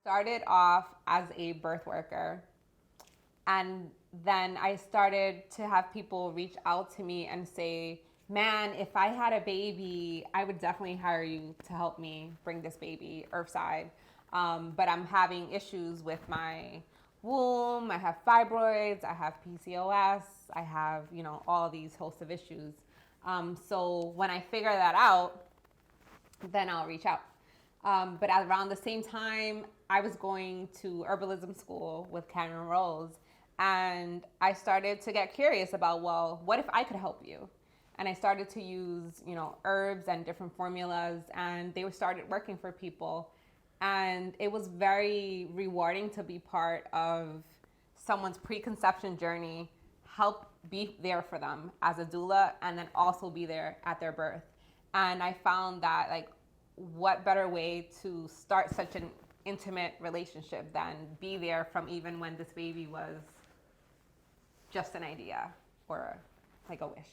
Started off as a birth worker, and then I started to have people reach out to me and say, man, if I had a baby, I would definitely hire you to help me bring this baby earthside. But I'm having issues with my womb. I have fibroids. I have PCOS. I have, all these hosts of issues. So when I figure that out, then I'll reach out. But around the same time, I was going to herbalism school with Karen Rose, and I started to get curious about, well, what if I could help you? And I started to use, herbs and different formulas, and they started working for people. And it was very rewarding to be part of someone's preconception journey, help be there for them as a doula, and then also be there at their birth. And I found that, like, what better way to start such an intimate relationship than be there from even when this baby was just an idea or like a wish.